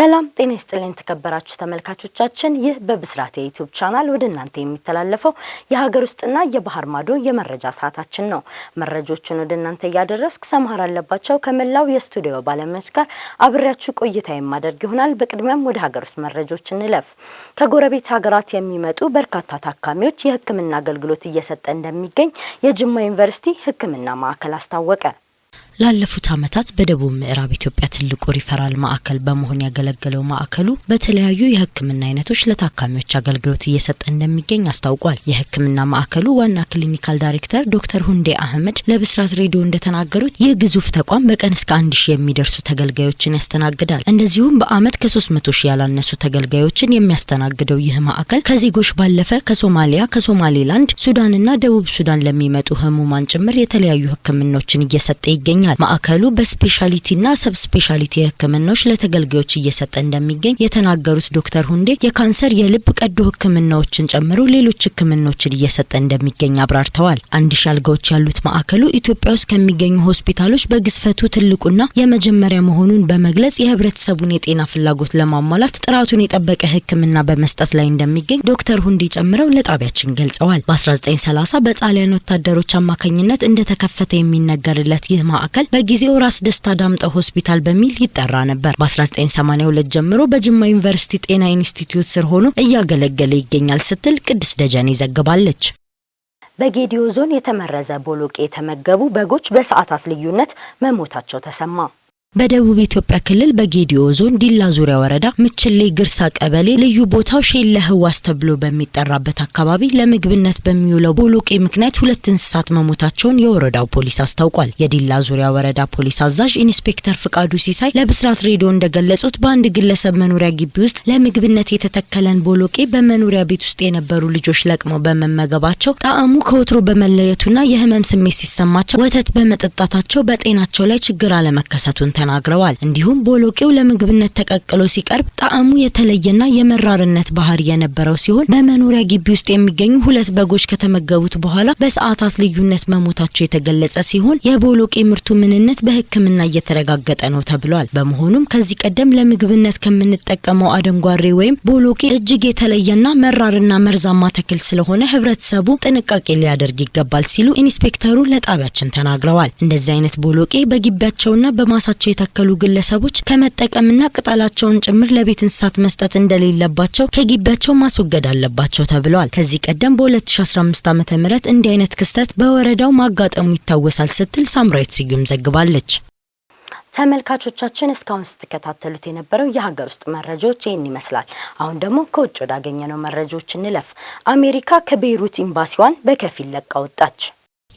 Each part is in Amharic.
ሰላም ጤና ይስጥልኝ ተከበራችሁ ተመልካቾቻችን ይህ በብስራት የዩቲዩብ ቻናል ወደ እናንተ የሚተላለፈው የሀገር ውስጥና የባህር ማዶ የመረጃ ሰዓታችን ነው። መረጃዎችን ወደ እናንተ ያደረስኩ ሰማሃር አለባቸው ከመላው የስቱዲዮ ባለሙያዎች ጋር አብሬያችሁ ቆይታ የማደርግ ይሆናል። በቅድሚያም ወደ ሀገር ውስጥ መረጃዎች እንለፍ። ከጎረቤት ሀገራት የሚመጡ በርካታ ታካሚዎች የሕክምና አገልግሎት እየሰጠ እንደሚገኝ የጅማ ዩኒቨርሲቲ ሕክምና ማዕከል አስታወቀ። ላለፉት ዓመታት በደቡብ ምዕራብ ኢትዮጵያ ትልቁ ሪፈራል ማዕከል በመሆን ያገለገለው ማዕከሉ በተለያዩ የሕክምና አይነቶች ለታካሚዎች አገልግሎት እየሰጠ እንደሚገኝ አስታውቋል። የሕክምና ማዕከሉ ዋና ክሊኒካል ዳይሬክተር ዶክተር ሁንዴ አህመድ ለብስራት ሬዲዮ እንደተናገሩት ይህ ግዙፍ ተቋም በቀን እስከ 1000 የሚደርሱ ተገልጋዮችን ያስተናግዳል። እንደዚሁም በአመት ከ300 ሺህ ያላነሱ ተገልጋዮችን የሚያስተናግደው ይህ ማዕከል ከዜጎች ባለፈ ከሶማሊያ፣ ከሶማሌላንድ፣ ሱዳንና ደቡብ ሱዳን ለሚመጡ ህሙማን ጭምር የተለያዩ ሕክምናዎችን እየሰጠ ይገኛል። ማዕከሉ በስፔሻሊቲና ሰብ ስፔሻሊቲ ህክምናዎች ለተገልጋዮች እየሰጠ እንደሚገኝ የተናገሩት ዶክተር ሁንዴ የካንሰር፣ የልብ ቀዶ ህክምናዎችን ጨምሮ ሌሎች ህክምናዎችን እየሰጠ እንደሚገኝ አብራርተዋል። 1000 አልጋዎች ያሉት ማዕከሉ ኢትዮጵያ ውስጥ ከሚገኙ ሆስፒታሎች በግዝፈቱ ትልቁና የመጀመሪያ መሆኑን በመግለጽ የህብረተሰቡን የጤና ፍላጎት ለማሟላት ጥራቱን የጠበቀ ህክምና በመስጠት ላይ እንደሚገኝ ዶክተር ሁንዴ ጨምረው ለጣቢያችን ገልጸዋል። በ1930 በጣሊያን ወታደሮች አማካኝነት እንደተከፈተ የሚነገርለት ይህ ማዕከል በጊዜው ራስ ደስታ ዳምጠው ሆስፒታል በሚል ይጠራ ነበር። በ1982 ጀምሮ በጅማ ዩኒቨርሲቲ ጤና ኢንስቲትዩት ስር ሆኖ እያገለገለ ይገኛል ስትል ቅድስት ደጀኔ ዘግባለች። በጌዲዮ ዞን የተመረዘ ቦሎቄ የተመገቡ በጎች በሰዓታት ልዩነት መሞታቸው ተሰማ። በደቡብ ኢትዮጵያ ክልል በጌዲዮ ዞን ዲላ ዙሪያ ወረዳ ምችሌ ግርሳ ቀበሌ ልዩ ቦታው ሼለ ህዋስ ተብሎ በሚጠራበት አካባቢ ለምግብነት በሚውለው ቦሎቄ ምክንያት 2 እንስሳት መሞታቸውን የወረዳው ፖሊስ አስታውቋል። የዲላ ዙሪያ ወረዳ ፖሊስ አዛዥ ኢንስፔክተር ፍቃዱ ሲሳይ ለብስራት ሬዲዮ እንደገለጹት በአንድ ግለሰብ መኖሪያ ግቢ ውስጥ ለምግብነት የተተከለን ቦሎቄ በመኖሪያ ቤት ውስጥ የነበሩ ልጆች ለቅመው በመመገባቸው ጣዕሙ ከወትሮ በመለየቱና የህመም ስሜት ሲሰማቸው ወተት በመጠጣታቸው በጤናቸው ላይ ችግር አለመከሰቱን ተናግረዋል። እንዲሁም ቦሎቄው ለምግብነት ተቀቅሎ ሲቀርብ ጣዕሙ የተለየና የመራርነት ባህሪ የነበረው ሲሆን በመኖሪያ ግቢ ውስጥ የሚገኙ 2 በጎች ከተመገቡት በኋላ በሰዓታት ልዩነት መሞታቸው የተገለጸ ሲሆን የቦሎቄ ምርቱ ምንነት በሕክምና እየተረጋገጠ ነው ተብሏል። በመሆኑም ከዚህ ቀደም ለምግብነት ከምንጠቀመው አደንጓሬ ወይም ቦሎቄ እጅግ የተለየና መራርና መርዛማ ተክል ስለሆነ ህብረተሰቡ ጥንቃቄ ሊያደርግ ይገባል ሲሉ ኢንስፔክተሩ ለጣቢያችን ተናግረዋል። እንደዚህ አይነት ቦሎቄ በግቢያቸውና በማሳቸው የተከሉ ግለሰቦች ከመጠቀምና ቅጠላቸውን ጭምር ለቤት እንስሳት መስጠት እንደሌለባቸው ከግቢያቸው ማስወገድ አለባቸው ተብሏል። ከዚህ ቀደም በ2015 ዓ.ም እንዲህ አይነት ክስተት በወረዳው ማጋጠሙ ይታወሳል ስትል ሳምራዊት ስዩም ዘግባለች። ተመልካቾቻችን እስካሁን ስትከታተሉት የነበረው የሀገር ውስጥ መረጃዎች ይህን ይመስላል። አሁን ደግሞ ከውጭ ወዳገኘነው መረጃዎች እንለፍ። አሜሪካ ከቤይሩት ኤምባሲዋን በከፊል ለቃ ወጣች።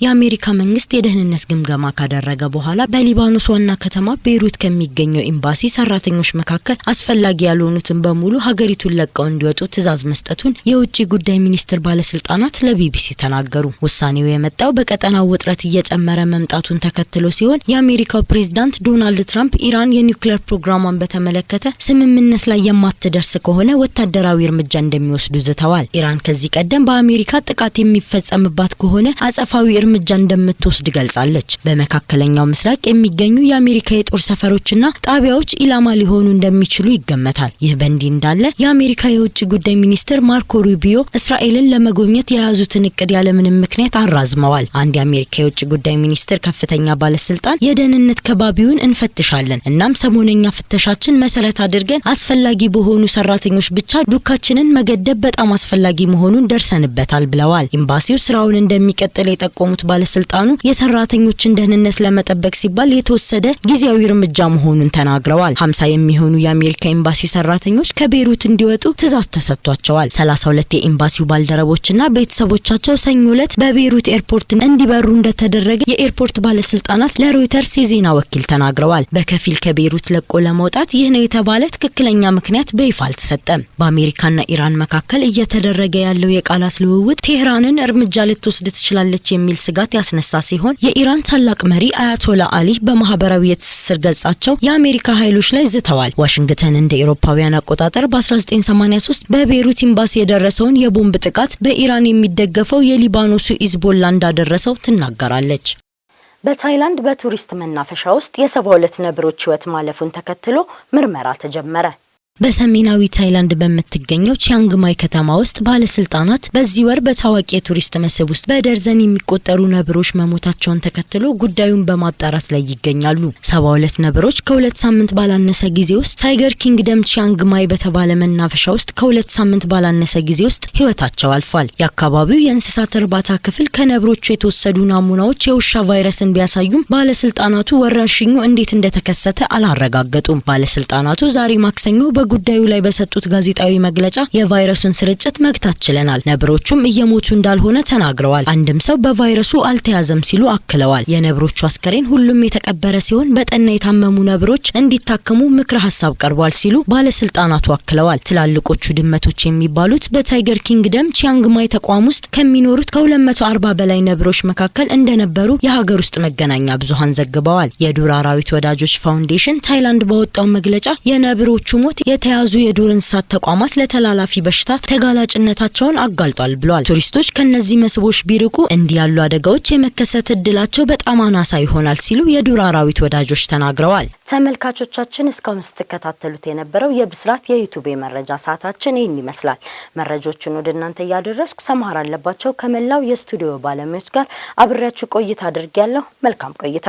የአሜሪካ መንግስት የደህንነት ግምገማ ካደረገ በኋላ በሊባኖስ ዋና ከተማ ቤይሩት ከሚገኘው ኤምባሲ ሰራተኞች መካከል አስፈላጊ ያልሆኑትን በሙሉ ሀገሪቱን ለቀው እንዲወጡ ትዕዛዝ መስጠቱን የውጭ ጉዳይ ሚኒስቴር ባለስልጣናት ለቢቢሲ ተናገሩ። ውሳኔው የመጣው በቀጠናው ውጥረት እየጨመረ መምጣቱን ተከትሎ ሲሆን የአሜሪካው ፕሬዝዳንት ዶናልድ ትራምፕ ኢራን የኒውክሌር ፕሮግራሟን በተመለከተ ስምምነት ላይ የማትደርስ ከሆነ ወታደራዊ እርምጃ እንደሚወስዱ ዝተዋል። ኢራን ከዚህ ቀደም በአሜሪካ ጥቃት የሚፈጸምባት ከሆነ አጸፋዊ እርምጃ እንደምትወስድ ገልጻለች። በመካከለኛው ምስራቅ የሚገኙ የአሜሪካ የጦር ሰፈሮችና ጣቢያዎች ኢላማ ሊሆኑ እንደሚችሉ ይገመታል። ይህ በእንዲህ እንዳለ የአሜሪካ የውጭ ጉዳይ ሚኒስትር ማርኮ ሩቢዮ እስራኤልን ለመጎብኘት የያዙትን እቅድ ያለምንም ምክንያት አራዝመዋል። አንድ የአሜሪካ የውጭ ጉዳይ ሚኒስትር ከፍተኛ ባለስልጣን የደህንነት ከባቢውን እንፈትሻለን፣ እናም ሰሞነኛ ፍተሻችን መሰረት አድርገን አስፈላጊ በሆኑ ሰራተኞች ብቻ ዱካችንን መገደብ በጣም አስፈላጊ መሆኑን ደርሰንበታል ብለዋል። ኤምባሲው ስራውን እንደሚቀጥል የጠቆሙ ባለስልጣኑ የሰራተኞችን ደህንነት ለመጠበቅ ሲባል የተወሰደ ጊዜያዊ እርምጃ መሆኑን ተናግረዋል። 50 የሚሆኑ የአሜሪካ ኤምባሲ ሰራተኞች ከቤይሩት እንዲወጡ ትዕዛዝ ተሰጥቷቸዋል። 32 የኤምባሲው ባልደረቦችና ቤተሰቦቻቸው ሰኞ ዕለት በቤይሩት ኤርፖርት እንዲበሩ እንደተደረገ የኤርፖርት ባለስልጣናት ለሮይተርስ የዜና ወኪል ተናግረዋል። በከፊል ከቤይሩት ለቆ ለመውጣት ይህ ነው የተባለ ትክክለኛ ምክንያት በይፋ አልተሰጠም። በአሜሪካና ኢራን መካከል እየተደረገ ያለው የቃላት ልውውጥ ቴህራንን እርምጃ ልትወስድ ትችላለች የሚል ስጋት ያስነሳ ሲሆን የኢራን ታላቅ መሪ አያቶላ አሊ በማህበራዊ የትስስር ገጻቸው የአሜሪካ ኃይሎች ላይ ዝተዋል። ዋሽንግተን እንደ አውሮፓውያን አቆጣጠር በ1983 በቤይሩት ኤምባሲ የደረሰውን የቦምብ ጥቃት በኢራን የሚደገፈው የሊባኖሱ ሂዝቦላ እንዳደረሰው ትናገራለች። በታይላንድ በቱሪስት መናፈሻ ውስጥ የ72 ነብሮች ህይወት ማለፉን ተከትሎ ምርመራ ተጀመረ። በሰሜናዊ ታይላንድ በምትገኘው ቺያንግ ማይ ከተማ ውስጥ ባለስልጣናት በዚህ ወር በታዋቂ የቱሪስት መስህብ ውስጥ በደርዘን የሚቆጠሩ ነብሮች መሞታቸውን ተከትሎ ጉዳዩን በማጣራት ላይ ይገኛሉ። 72 ነብሮች ከ2 ሳምንት ባላነሰ ጊዜ ውስጥ ታይገር ኪንግደም ቺያንግ ማይ በተባለ መናፈሻ ውስጥ ከ2 ሳምንት ባላነሰ ጊዜ ውስጥ ህይወታቸው አልፏል። የአካባቢው የእንስሳት እርባታ ክፍል ከነብሮቹ የተወሰዱ ናሙናዎች የውሻ ቫይረስን ቢያሳዩም ባለስልጣናቱ ወረርሽኙ እንዴት እንደተከሰተ አላረጋገጡም። ባለስልጣናቱ ዛሬ ማክሰኞ ጉዳዩ ላይ በሰጡት ጋዜጣዊ መግለጫ የቫይረሱን ስርጭት መግታት ችለናል፣ ነብሮቹም እየሞቱ እንዳልሆነ ተናግረዋል። አንድም ሰው በቫይረሱ አልተያዘም ሲሉ አክለዋል። የነብሮቹ አስከሬን ሁሉም የተቀበረ ሲሆን በጠና የታመሙ ነብሮች እንዲታከሙ ምክረ ሀሳብ ቀርቧል ሲሉ ባለስልጣናቱ አክለዋል። ትላልቆቹ ድመቶች የሚባሉት በታይገር ኪንግደም ቺያንግ ማይ ተቋም ውስጥ ከሚኖሩት ከ240 በላይ ነብሮች መካከል እንደነበሩ የሀገር ውስጥ መገናኛ ብዙሃን ዘግበዋል። የዱር አራዊት ወዳጆች ፋውንዴሽን ታይላንድ ባወጣው መግለጫ የነብሮቹ ሞት የተያዙ የዱር እንስሳት ተቋማት ለተላላፊ በሽታ ተጋላጭነታቸውን አጋልጧል ብሏል። ቱሪስቶች ከነዚህ መስህቦች ቢርቁ እንዲህ ያሉ አደጋዎች የመከሰት እድላቸው በጣም አናሳ ይሆናል ሲሉ የዱር አራዊት ወዳጆች ተናግረዋል። ተመልካቾቻችን እስካሁን ስትከታተሉት የነበረው የብስራት የዩቲዩብ መረጃ ሰዓታችን ይህን ይመስላል። መረጃዎችን ወደ እናንተ እያደረስኩ ሰማር አለባቸው ከመላው የስቱዲዮ ባለሙያዎች ጋር አብሬያችሁ ቆይታ አድርጌያለሁ። መልካም ቆይታ።